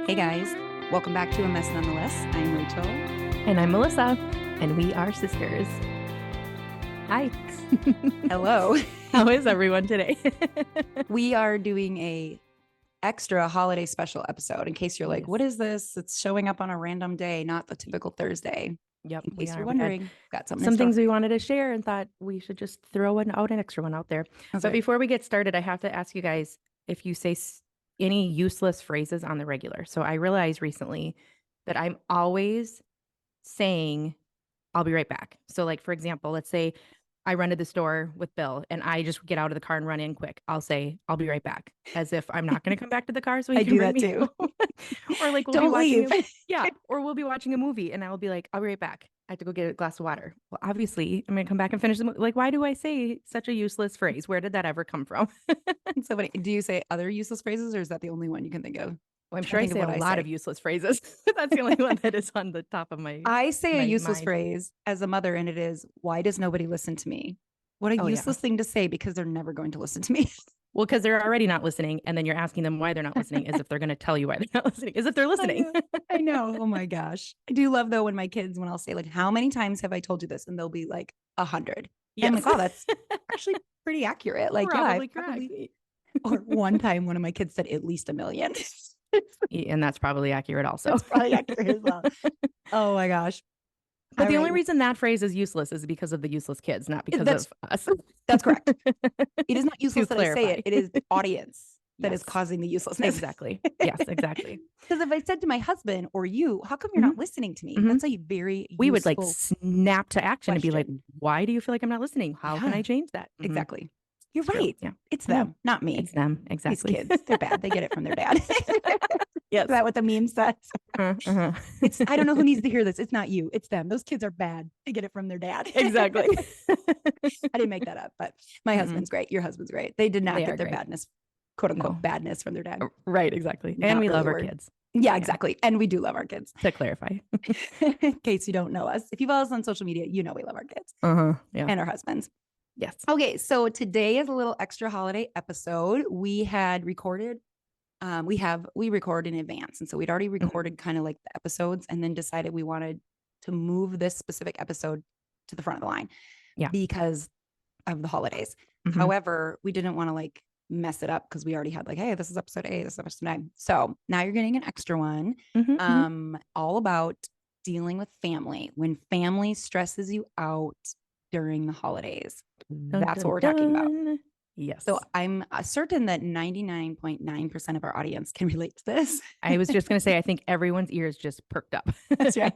Hey guys, welcome back to A Mess Nonetheless. I'm Rachel. And I'm Melissa, and we are sisters. Hi. Hello. How is everyone today? We are doing a extra holiday special episode in case you're like, what is this? It's showing up on a random day, not the typical Thursday. Yep. In case you're wondering, got some things we wanted to share and thought we should just throw an extra one out there. That's but right. Before we get started, I have to ask you guys if you say any useless phrases on the regular. So I realized recently that I'm always saying, I'll be right back. So like, for example, let's say I run to the store with Bill and I just get out of the car and run in quick. I'll say, I'll be right back, as if I'm not going to come back to the car so he I can do bring that me too. Or like, don't leave. Or we'll be watching a movie and I'll be like, I'll be right back. I have to go get a glass of water. Well, obviously, I'm going to come back and finish the movie. Like, why do I say such a useless phrase? Where did that ever come from? So do you say other useless phrases, or is that the only one you can think of? Well, I'm sure I say a lot of useless phrases. That's the only one that is on the top of my I say a useless mind. phrase as a mother, and it is, why does nobody listen to me? What a useless thing to say, because they're never going to listen to me. Well, because they're already not listening. And then you're asking them why they're not listening, as if they're going to tell you why they're not listening, as if they're listening. I know. Oh my gosh. I do love though when my kids, when I'll say like, how many times have I told you this? And they'll be like 100. Yes. I'm like, oh, that's actually pretty accurate. Like, probably. Or one time one of my kids said at least 1 million. And that's probably accurate also. That's probably accurate as well. Oh my gosh. But the only reason that phrase is useless is because of the useless kids, not because of us. That's correct. It is not useless that I say it. It is the audience that is causing the uselessness. Exactly. Yes, exactly. Because if I said to my husband or you, how come you're not listening to me? That's a very we would like snap to action and be like, why do you feel like I'm not listening? How can I change that? Exactly. You're right. Yeah. It's them, not me. It's them. Exactly. These kids, they're bad. They get it from their dad. Yes. Is that what the meme says? It's, I don't know who needs to hear this. It's not you. It's them. Those kids are bad. They get it from their dad. Exactly. I didn't make that up, but my husband's great. Your husband's great. They did not get their badness, quote unquote, badness from their dad. Right. Exactly. And we love our kids. Yeah, exactly. And we do love our kids. To clarify. In case you don't know us. If you follow us on social media, you know we love our kids. Yeah. And our husbands. Yes. Okay, so today is a little extra holiday episode. We had recorded, we record in advance. And so we'd already recorded kind of like the episodes and then decided we wanted to move this specific episode to the front of the line. Yeah. Because of the holidays. However, we didn't want to like mess it up because we already had like, hey, this is episode 8, this is episode 9. So now you're getting an extra one, all about dealing with family. When family stresses you out during the holidays. That's what we're talking about. Yes. So I'm certain that 99.9% of our audience can relate to this. I was just going to say, I think everyone's ears just perked up. That's right.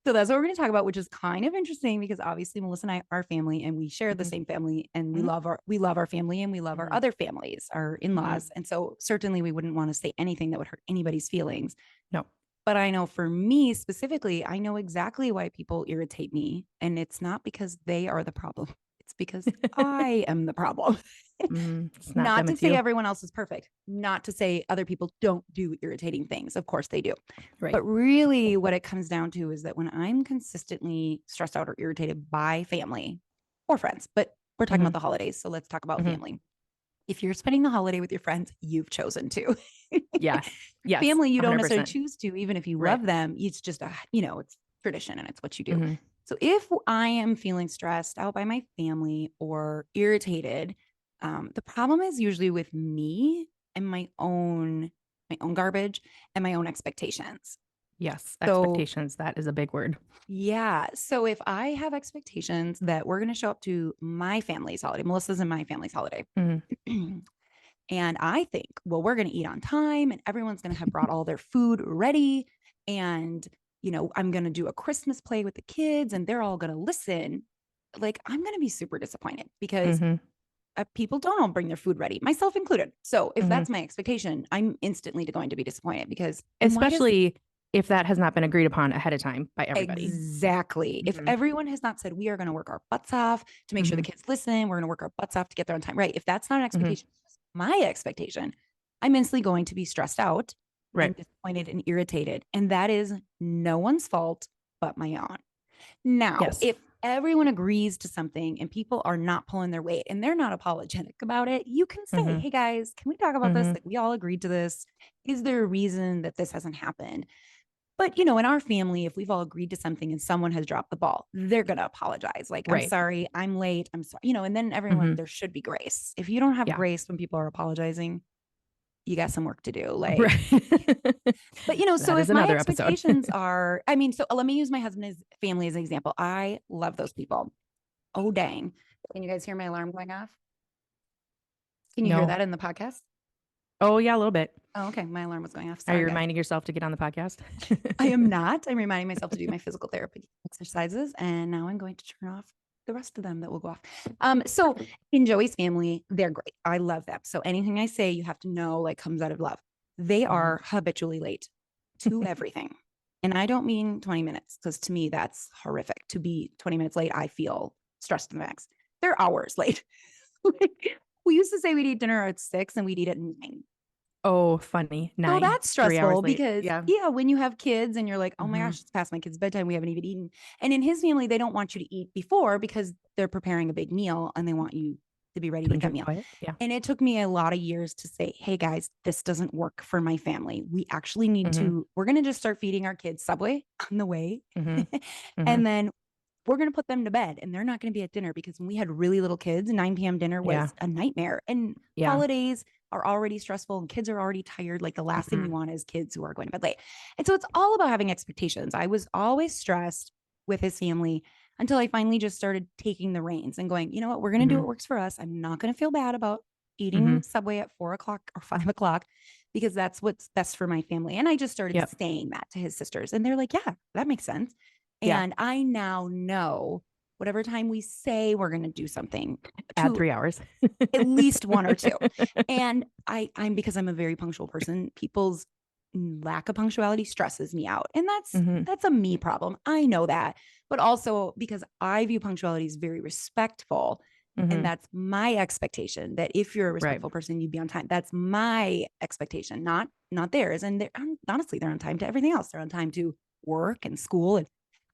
So that's what we're going to talk about, which is kind of interesting because obviously Melissa and I are family and we share the same family and we love our family and we love our other families, our in-laws. And so certainly we wouldn't want to say anything that would hurt anybody's feelings. No. But I know for me specifically, I know exactly why people irritate me. And it's not because they are the problem. It's because I am the problem. Not to say everyone else is perfect. Not to say other people don't do irritating things. Of course they do. Right. But really what it comes down to is that when I'm consistently stressed out or irritated by family or friends, but we're talking about the holidays. So let's talk about family. If you're spending the holiday with your friends, you've chosen to. Yeah. Yes. Family, you don't necessarily choose to, even if you love them. It's just it's tradition and it's what you do. So if I am feeling stressed out by my family or irritated, the problem is usually with me and my own garbage and my own expectations. Yes. Expectations. That is a big word. Yeah. So if I have expectations that we're going to show up to my family's holiday, Melissa's and my family's holiday, and I think, well, we're going to eat on time and everyone's going to have brought all their food ready. And, I'm going to do a Christmas play with the kids and they're all going to listen. Like, I'm going to be super disappointed because people don't all bring their food ready, myself included. So if that's my expectation, I'm instantly going to be disappointed because especially if that has not been agreed upon ahead of time by everybody. Exactly. If everyone has not said, we are going to work our butts off to make sure the kids listen, we're going to work our butts off to get there on time. Right. If that's not an expectation, my expectation, I'm instantly going to be stressed out, and disappointed and irritated. And that is no one's fault but my own. Now, if everyone agrees to something and people are not pulling their weight and they're not apologetic about it, you can say, Mhm. hey guys, can we talk about this? Mhm. Like, we all agreed to this. Is there a reason that this hasn't happened? But, you know, in our family, if we've all agreed to something and someone has dropped the ball, they're going to apologize. Like, I'm Right. sorry, I'm late. I'm sorry, you know, and then everyone, Mhm. there should be grace. If you don't have Yeah. grace when people are apologizing, you got some work to do. Like, Right. but, you know, so That is if my another episode. expectations are, I mean, so let me use my husband's family as an example. I love those people. Oh, dang. Can you guys hear my alarm going off? Can you hear No. that in the podcast? Oh, yeah, a little bit. Oh, okay. My alarm was going off. Are you Sorry, guys. reminding yourself to get on the podcast? I am not. I'm reminding myself to do my physical therapy exercises, and now I'm going to turn off the rest of them that will go off. So in Joey's family, they're great. I love them. So anything I say, you have to know, like, comes out of love. They Mhm. are habitually late to everything. And I don't mean 20 minutes, because to me, that's horrific. To be 20 minutes late, I feel stressed to the max. They're hours late. Like, we used to say we'd eat dinner at 6 and we'd eat at 9. Oh, funny. So 9. that's 3 hours stressful late. because, Yeah. yeah, when you have kids and you're like, oh my Mhm. gosh, it's past my kid's bedtime. We haven't even eaten. And in his family, they don't want you to eat before because they're preparing a big meal and they want you to be ready To to eat enjoy that meal. it. Yeah. And it took me a lot of years to say, hey guys, this doesn't work for my family. We actually need Mhm. to, we're going to just start feeding our kids Subway on the way. Mhm. Mhm. And then we're going to put them to bed and they're not going to be at dinner, because when we had really little kids, 9 p.m. dinner Yeah. was a nightmare. And Yeah. holidays are already stressful and kids are already tired. Like, the last thing we Mhm. want is kids who are going to bed late. And so it's all about having expectations. I was always stressed with his family until I finally just started taking the reins and going, you know what, we're going to do Mhm. what works for us. I'm not going to feel bad about Mhm. eating Subway at 4 o'clock or 5 o'clock, because that's what's best for my family. And I just started Yep. saying that to his sisters and they're like, yeah, that makes sense. Yeah. And I now know whatever time we say we're going to do something, Add to 3 hours. at least one or two. And I'm because I'm a very punctual person, people's lack of punctuality stresses me out. And Mhm. that's a me problem. I know that. But also because I view punctuality as very respectful. And Mhm. that's my expectation, that if you're a Right. respectful person, you'd be on time. That's my expectation, not theirs. And honestly, they're on time to everything else. They're on time to work and school. And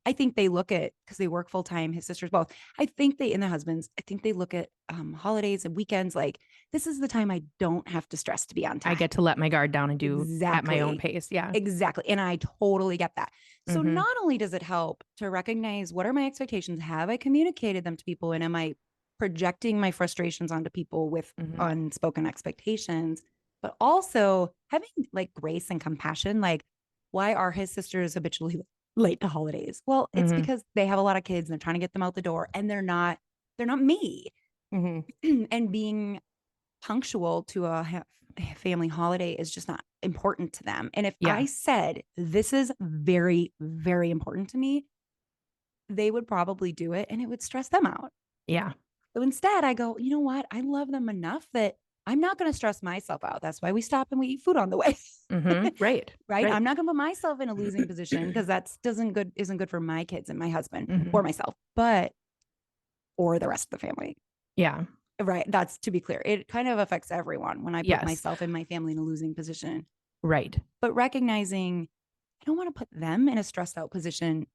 I think they look at, because they work full time, his sisters both. I think they, and their husbands, I think they look at holidays and weekends like, this is the time I don't have to stress to be on I time. get to let my guard down and do at my own Exactly. pace. Yeah. Exactly. And I totally get that. So Mhm. not only does it help to recognize what are my expectations, have I communicated them to people, and am I projecting my frustrations onto people with Mhm. unspoken expectations, but also having like grace and compassion. Like, why are his sisters habitually late to holidays? Well, it's Mhm. because they have a lot of kids and they're trying to get them out the door, and they're not me. Mhm. And being punctual to a family holiday is just not important to them. And if I Yeah. said, this is very, very important to me, they would probably do it and it would stress them out. Yeah. So instead, I go, you know what? I love them enough that I'm not going to stress myself out. That's why we stop and we eat food on the way. Mhm. Right. Right? Right. I'm not going to put myself in a losing position, because that's doesn't good isn't good for my kids and my husband Mhm. or myself, but or the rest of the family. Yeah. Right. That's, to be clear. It kind of affects everyone when I put Yes. myself and my family in a losing position. Right. But recognizing I don't want to put them in a stressed out position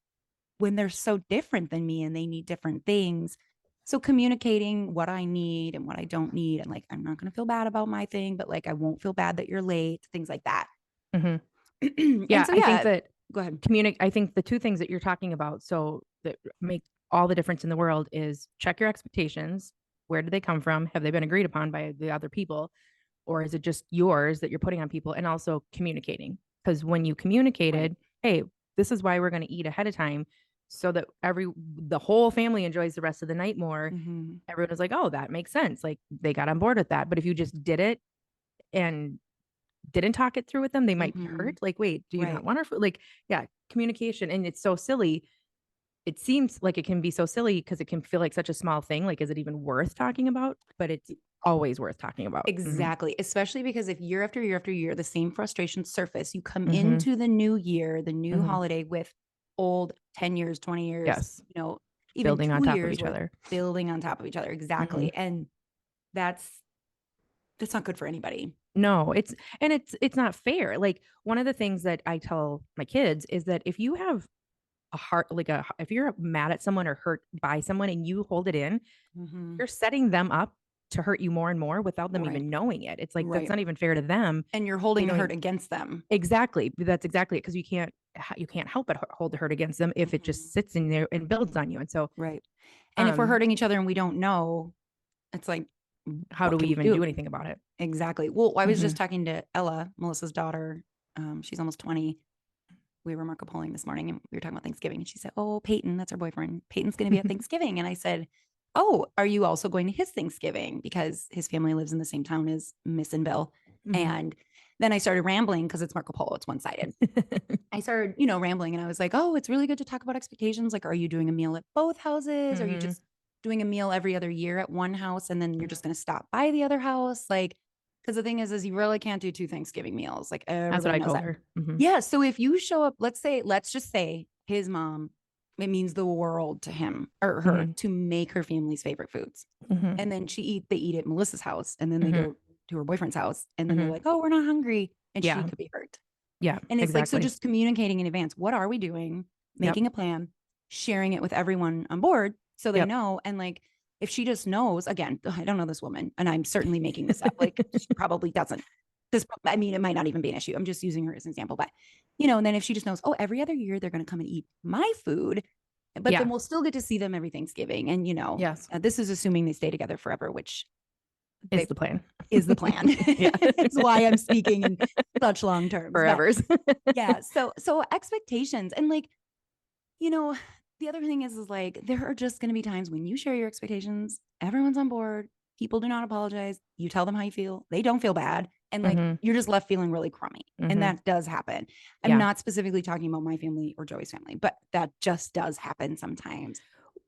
when they're so different than me and they need different things. So communicating what I need and what I don't need. And like, I'm not going to feel bad about my thing, but like, I won't feel bad that you're late, things like that. Mhm. And Yeah, so, I think yeah, that go ahead. I think the 2 things that you're talking about, so that make all the difference in the world, is check your expectations. Where do they come from? Have they been agreed upon by the other people? Or is it just yours that you're putting on people? And also communicating. Because when you Right. communicated, hey, this is why we're going to eat ahead of time so that the whole family enjoys the rest of the night more. Mm-hmm. Everyone was like, oh, that makes sense. Like they got on board with that. But if you just did it and didn't talk it through with them, they might be Mm-hmm. hurt. Like, wait, do you not Right. want our food? Like, yeah, communication. And it's so silly. It seems like it can be so silly because it can feel like such a small thing. Like, is it even worth talking about? But it's always worth talking about. Mhm. Exactly. Especially because if year after year after year, the same frustrations surface, you come Mhm. into the new year, the new Mhm. holiday with old 10 years, 20 years, Yes. even Building on 2 top of years each worth other. building on top of each other. Mhm. Exactly. And that's that's not good for anybody. No, it's not fair. Like one of the things that I tell my kids is that if you have a heart, like if you're mad at someone or hurt by someone and you hold it in, Mm-hmm. you're setting them up to hurt you more and more without them Right. even knowing it. It's like, that's Right. not even fair to them. And you're They holding the don't hurt even, against them. exactly. That's exactly it. Cause you can't help but hold the hurt against them if it Mhm. just sits in there and builds on you. And so, Right. And if we're um, hurting each other and we don't know, it's like, how do what we can we even do do? anything about it? Exactly. Well, I was just Hmm. talking to Ella, Melissa's daughter. She's almost 20. We were Marco Poloing this morning and we were talking about Thanksgiving. And she said, "Oh, Peyton, that's her boyfriend. Peyton's going to be at Thanksgiving." And I said, "Oh, are you also going to his Thanksgiving?" Because his family lives in the same town as Miss and Bill. Hmm. And then I started rambling because it's Marco Polo, it's one sided. I started, rambling and I was like, "Oh, it's really good to talk about expectations. Like, are you doing a meal at both houses? Are you Hmm. just doing a meal every other year at one house and then you're just going to stop by the other house?" Like, because the thing is you really can't do two Thanksgiving meals. Like, That's what everybody I knows told that. her. Hmm. Yeah. So if you show up, let's just say his mom, it means the world to him or her Hmm. to make her family's favorite foods. Hmm. And then they eat at Melissa's house and then they Hmm. go to her boyfriend's house and then they're Hmm. like, "Oh, we're not hungry." And she Yeah. could be hurt. Yeah, And it's like, so exactly. just communicating in advance. What are we doing? Yep. Making a plan, sharing it with everyone on board so they Yep. know. And like, if she just knows, again, I don't know this woman and I'm certainly making this up. Like, she probably doesn't. I mean, it might not even be an issue. I'm just using her as an example. But, and then if she just knows, oh, every other year they're going to come and eat my food, but then Yeah. we'll still get to see them every Thanksgiving. And, Yes. this is assuming they stay together forever, which Is they the plan. is the plan. Yeah. It's why I'm speaking in such long terms. But Forevers. yeah, so expectations and like, you know, the other thing is like there are just going to be times when you share your expectations, everyone's on board, people do not apologize, you tell them how you feel, they don't feel bad, and like Hmm. you're just left feeling really crummy. And Hmm. that does happen. I'm Yeah. not specifically talking about my family or Joey's family, but that just does happen sometimes.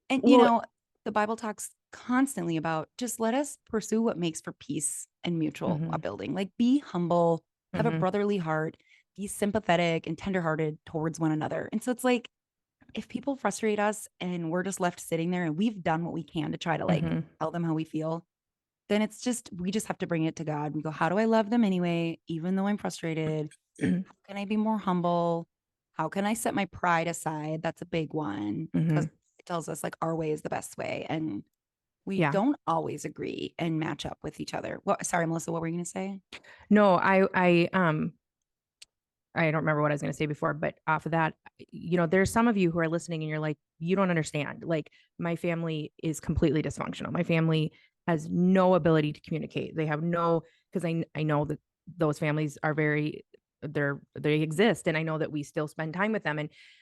And Well, the Bible talks constantly about just let us pursue what makes for peace and mutual hmm. upbuilding. Like be humble, have a Hmm. brotherly heart, be sympathetic and tenderhearted towards one another. And so it's like if people frustrate us and we're just left sitting there and we've done what we can to try to like Hmm. tell them how we feel, then we just have to bring it to God. We go, how do I love them anyway, even though I'm frustrated? How can I be more humble? How can I set my pride aside? That's a big one because Hmm. it tells us like our way is the best way. And we Yeah. don't always agree and match up with each other. What, sorry, Melissa, what were you going to say? No, I don't remember what I was going to say before, but off of that, there's some of you who are listening and you're like, you don't understand. Like, my family is completely dysfunctional. My family has no ability to communicate. They have no, because I know that those families are they exist. And I know that we still spend time with them.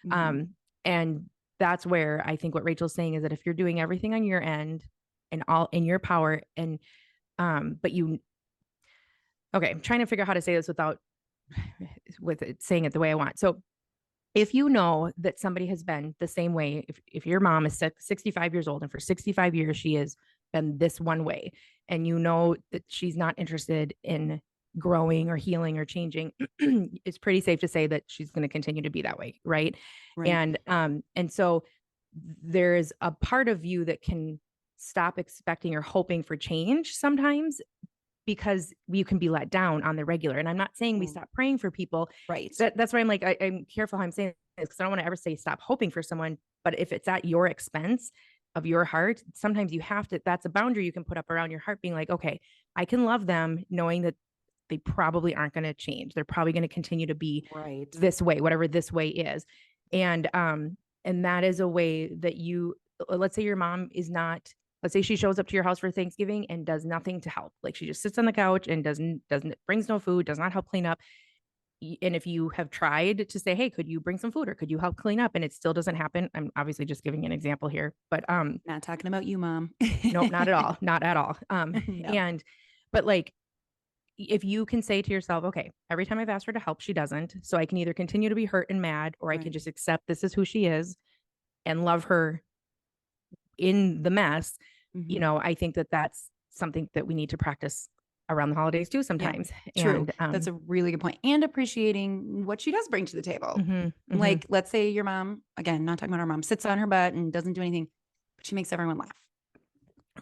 Mm-hmm. And that's where I think what Rachel's saying is that if you're doing everything on your end and all in your power but okay, I'm trying to figure out how to say this without with it, saying it the way I want. So if you know that somebody has been the same way, if your mom is 65 years old and for 65 years she has been this one way, and you know that she's not interested in growing or healing or changing, it's pretty safe to say that she's going to continue to be that way, right? Right. And so there is a part of you that can stop expecting or hoping for change sometimes because you can be let down on the regular. And I'm not saying we Mm. stop praying for people. Right. That's why I'm like, I'm careful how I'm saying this because I don't want to ever say stop hoping for someone. But if it's at your expense of your heart, sometimes you have to, that's a boundary you can put up around your heart, being like, okay, I can love them knowing that they probably aren't going to change. They're probably going to continue to be Right. this way, whatever this way is. And that is a way that let's say your mom is not, let's say she shows up to your house for Thanksgiving and does nothing to help. Like she just sits on the couch and doesn't brings no food, does not help clean up. And if you have tried to say, hey, could you bring some food or could you help clean up? And it still doesn't happen. I'm obviously just giving an example here, but Not talking about you, mom. nope, not at all. Not at all. No. And but like if you can say to yourself, okay, every time I've asked her to help, she doesn't. So I can either continue to be hurt and mad, or I can Right. just accept this is who she is and love her in the mess. Mm-hmm. I think that that's something that we need to practice around the holidays too Yeah, sometimes. true. And That's a really good point. And appreciating what she does bring to the table. mhm, mhm, Like, let's say your mom, again, not talking about our mom, sits on her butt and doesn't do anything, but she makes everyone laugh,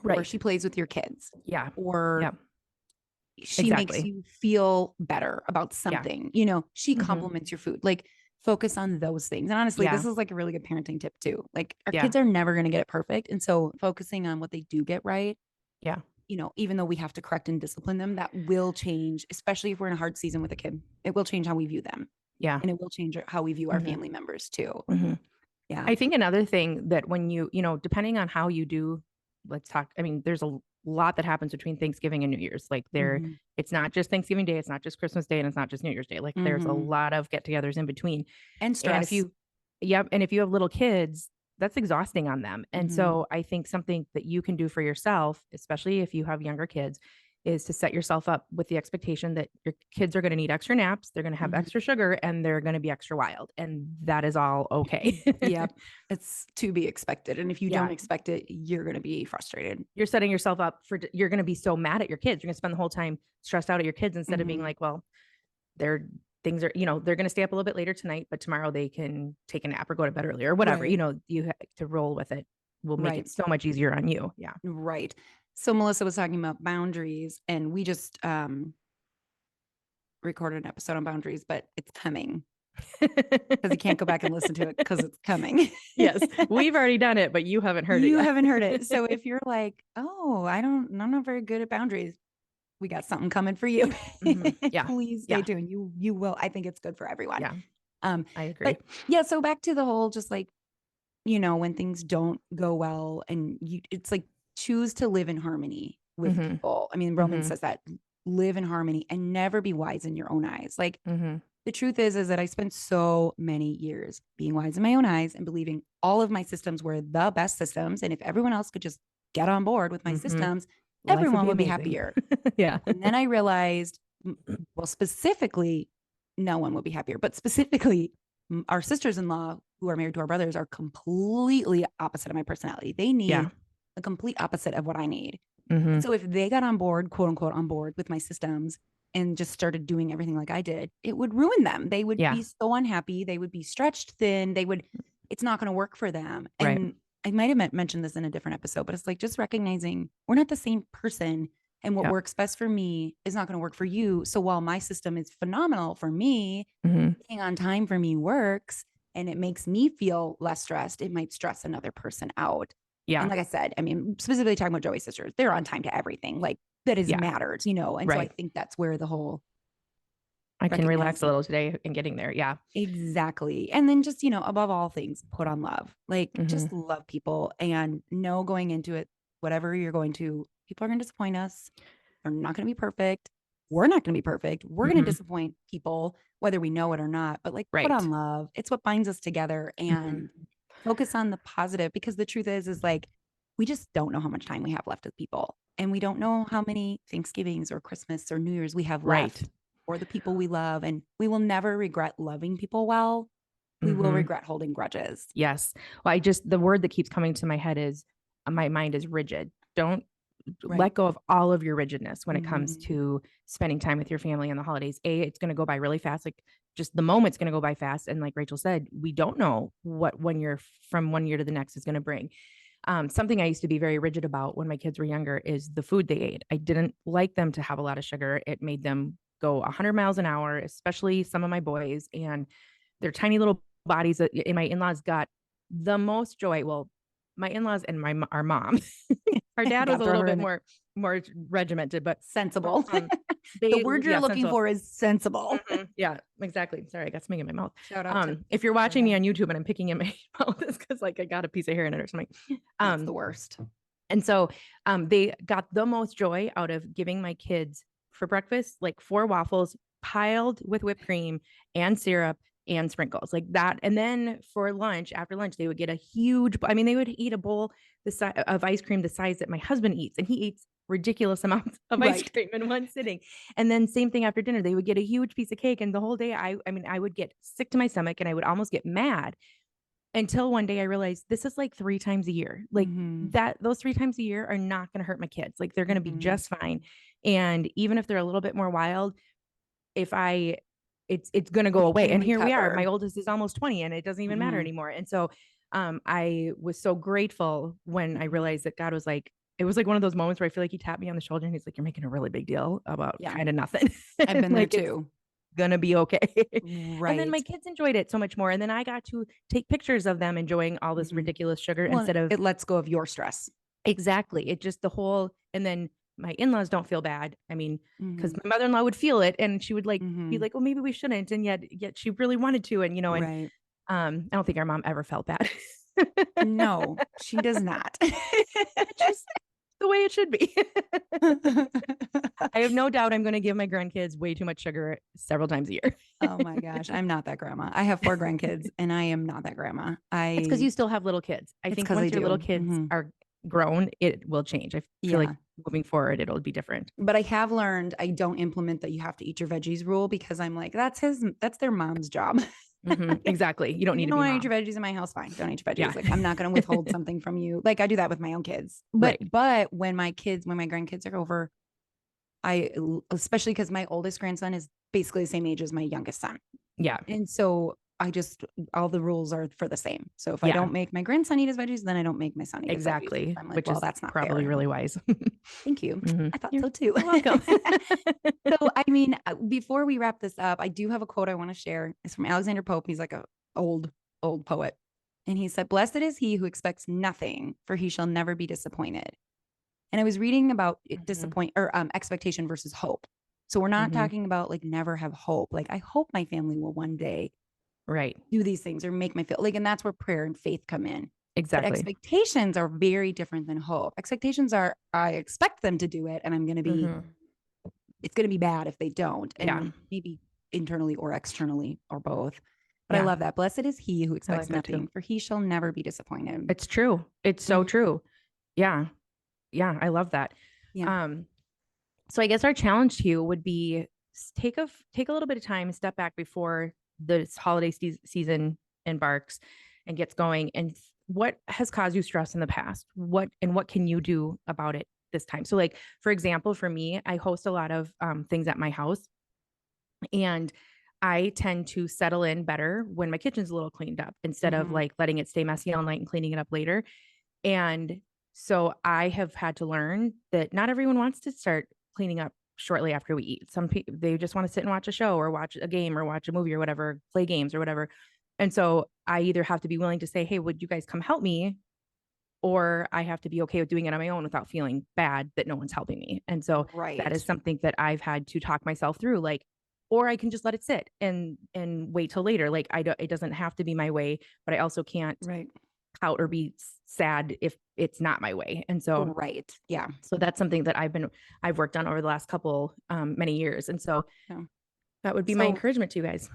or right. she plays with your kids, Yeah. or Yeah. she makes Exactly. you feel better about Yeah. something, she Mhm, compliments your food. Like, focus on those things. And honestly, Yeah. this is like a really good parenting tip too. Like our Yeah. kids are never going to get it perfect. And so focusing on what they do get right, Yeah. even though we have to correct and discipline them, that will change, especially if we're in a hard season with a kid. It will change how we view them. Yeah. And it will change how we view our Mhm. family members too. Mhm. Yeah. I think another thing that when depending on how you do, let's talk. I mean, there's a lot that happens between Thanksgiving and New Year's. Like Mm-hmm. it's not just Thanksgiving Day, it's not just Christmas Day, and it's not just New Year's Day. Like there's a Mm-hmm. lot of get-togethers in between. And And stress. and if you have little kids, that's exhausting on them. And Mm-hmm. so I think something that you can do for yourself, especially if you have younger kids, is to set yourself up with the expectation that your kids are going to need extra naps, they're going to have Mm-hmm. extra sugar, and they're going to be extra wild. And that is all okay. Yep. It's to be expected. And if you don't Yeah. expect it, you're going to be frustrated. You're setting yourself up you're going to be so mad at your kids. You're going to spend the whole time stressed out at your kids instead of being like, well, they're things are, they're going to stay up a little bit later tonight, but tomorrow they can take a nap or go to bed early or whatever. Right. You have to roll with it will make Right. it so much easier on you. Yeah. Right. So Melissa was talking about boundaries, and we just recorded an episode on boundaries, but it's coming because you can't go back and listen to it because it's coming. Yes, we've already done it, but you haven't heard it You yet. haven't heard it. So if you're like, oh, I'm not very good at boundaries, we got something coming for you. Yeah. Please stay tuned. You will. I think it's good for everyone. Yeah. I agree. But yeah, so back to the whole just like, when things don't go well and it's like choose to live in harmony with people. I mean, Romans says that live in harmony and never be wise in your own eyes. Like the truth is that I spent so many years being wise in my own eyes and believing all of my systems were the best systems. And if everyone else could just get on board with my systems, everyone would be happier. Yeah. And then I realized, well, specifically, no one would be happier, but specifically our sisters-in-law who are married to our brothers are completely opposite of my personality. They need a complete opposite of what I need. So if they got on board, quote unquote, on board with my systems and just started doing everything like I did, it would ruin them. They would be so unhappy. They would be stretched thin. It's not going to work for them. Right. And I might have mentioned this in a different episode, but it's like just recognizing we're not the same person. And what works best for me is not going to work for you. So while my system is phenomenal for me, being on time for me works and it makes me feel less stressed, it might stress another person out. Yeah. And like I said, I mean, specifically talking about Joey's sisters, they're on time to everything. Like that is matters, And so I think that's where the whole I can relax a little today in getting there. Yeah. Exactly. And then just, above all things, put on love. Like just love people and know going into it, whatever you're going to, people are going to disappoint us. They're not going to be perfect. We're not going to be perfect. We're going to disappoint people, whether we know it or not. But like put on love. It's what binds us together and focus on the positive, because the truth is like, we just don't know how much time we have left with people. And we don't know how many Thanksgivings or Christmas or New Year's we have left. Or the people we love. And we will never regret loving people well. We will regret holding grudges. Yes. Well, the word that keeps coming to my head is, my mind is rigid. Don't let go of all of your rigidness when it comes to spending time with your family on the holidays. It's going to go by really fast. Like just the moment's going to go by fast. And like Rachel said, we don't know what from one year to the next is going to bring. Something I used to be very rigid about when my kids were younger is the food they ate. I didn't like them to have a lot of sugar. It made them go 100 miles an hour, especially some of my boys, and their tiny little bodies. And my in-laws got the most joy. Well, my in-laws and our mom, our dad was a little bit more regimented, but sensible. The word you're looking for is sensible. Yeah, exactly. Sorry, I got something in my mouth. Shout out if you're watching me on YouTube and I'm picking in my mouth, it's because like I got a piece of hair in it or something. That's the worst. And so they got the most joy out of giving my kids for breakfast, like 4 waffles piled with whipped cream and syrup and sprinkles like that. And then for lunch, after lunch, they would get a huge, they would eat a bowl of ice cream the size that my husband eats. And he eats ridiculous amounts of ice cream in one sitting. And then same thing after dinner, they would get a huge piece of cake. And the whole day, I would get sick to my stomach and I would almost get mad until one day I realized this is like 3 times a year. Like those 3 times a year are not going to hurt my kids. Like they're going to be just fine. And even if they're a little bit more wild, it's going to go away. And here we are. My oldest is almost 20 and it doesn't even matter anymore. And so I was so grateful when I realized that God was like, it was like one of those moments where I feel like he tapped me on the shoulder and he's like, you're making a really big deal about kind of nothing. I've been there too. going to be okay. And then Right. my kids enjoyed it so much more. And then I got to take pictures of them enjoying all this Mhm. ridiculous sugar Well, instead of it lets go of your stress. exactly. It just the whole, and then my in-laws don't feel bad. I mean, because Mhm. my mother-in-law would feel it and she would like be Mhm. like, well, maybe we shouldn't. And yet she really wanted to. And, and Right. I don't think our mom ever felt bad. No, she does not. It's just the way it should be. I have no doubt I'm going to give my grandkids way too much sugar several times a year. Oh my gosh, I'm not that grandma. I have 4 grandkids and I am not that grandma. It's because you still have little kids. I It's think because I once your little do. kids Mhm. are grown, it will change. I feel like Yeah. moving forward, it'll be different. But I have learned I don't implement that you have to eat your veggies rule because I'm like, that's their mom's job. Exactly. You don't You need to don't be want to eat mom. your veggies in my house, fine. Don't eat your Yeah. veggies. Like I'm not going to withhold something from you. Like I do that with my own kids. But Right. but when my grandkids are over, I especially because my oldest grandson is basically the same age as my youngest son. Yeah. And so I just all the rules are for the same. So if I Yeah. don't make my grandson eat his veggies, then I don't make my son eat his veggies. Exactly. I'm like, Which well, is that's not probably fair. really wise. Thank you. I thought You're so too. welcome. So I mean, before we wrap this up, I do have a quote I want to share. It's from Alexander Pope. He's like a old poet. And he said, "Blessed is he who expects nothing, for he shall never be disappointed." And I was reading about hmm expectation versus hope. So we're not hmm talking about like never have hope. Like I hope my family will one day Right. do these things or make me feel like, and that's where prayer and faith come in. But Exactly. expectations are very different than hope. Expectations are, I expect them to do it, and hmm it's going to be bad if they don't, Yeah. and maybe internally or externally or both. But I Yeah. love that. Blessed is he who I expects like that too. nothing, for he shall never be disappointed. It's true. It's so Mhm. true. Yeah. Yeah. I love that. Yeah. Um, so I guess our challenge to you would be take a little bit of time, step back before the holiday season embarks and gets going, and what has caused you stress in the past? What can you do about it this time? So, like for example, for me, I host a lot of things at my house, and I tend to settle in better when my kitchen's a little cleaned up instead of Hmm. like letting it stay messy all night and cleaning it up later. And so I have had to learn that not everyone wants to start cleaning up shortly after we eat. Some people, they just want to sit and watch a show or watch a game or watch a movie or whatever, play games or whatever. And so I either have to be willing to say, hey, would you guys come help me? Or I have to be okay with doing it on my own without feeling bad that no one's helping me. And so that Right. is something that I've had to talk myself through. Like, or I can just let it sit and wait till later. Like I don't, it doesn't have to be my way, but I also can't Right. out or be sad if it's not my way. And so Right. Yeah. that's something that I've worked on over the last couple many years. And so Yeah. that would be my So, encouragement to you guys.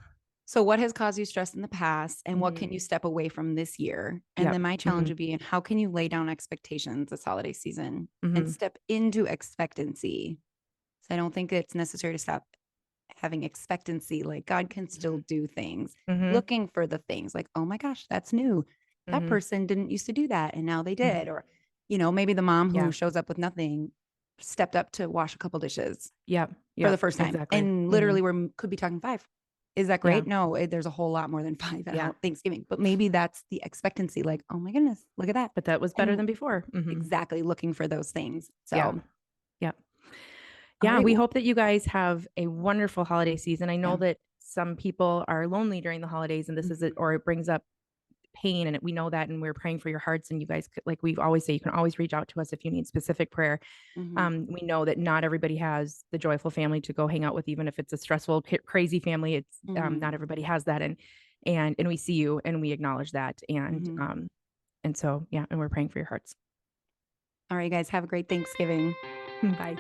so what has caused you stress in the past, and what Mm-hmm. can you step away from this year? And Yep. then my Mm-hmm. challenge would be, and how can you lay down expectations this holiday season and Mm-hmm. step into expectancy? So I don't think it's necessary to stop having expectancy. Like God can still do things, Mm-hmm. looking for the things like, oh my gosh, that's new. That Mm-hmm. person didn't used to do that and now they Mm-hmm. did. Or, maybe the mom who Yeah. shows up with nothing stepped up to wash a couple dishes Yep. for the Yep. first time. Exactly. And Mm-hmm. literally we could be talking 5. Is that Yeah. great? No, there's a whole lot more than 5 at Yeah. Thanksgiving, but maybe that's the expectancy. Like, oh my goodness, look at that. But that was better And than before. Mm-hmm. exactly looking for those things. Yeah. So, Yep. all Yeah. right. We hope that you guys have a wonderful holiday season. I know Yeah. that some people are lonely during the holidays and this is it, Mhm. or it brings up pain, and we know that, and we're praying for your hearts, and you guys like we always say, you can always reach out to us if you need specific prayer. Mhm. We know that not everybody has the joyful family to go hang out with, even if it's a stressful crazy family. It's Mhm. not everybody has that, and we see you and we acknowledge that, Mhm. and so yeah, and we're praying for your hearts. All right, guys, have a great Thanksgiving. Bye.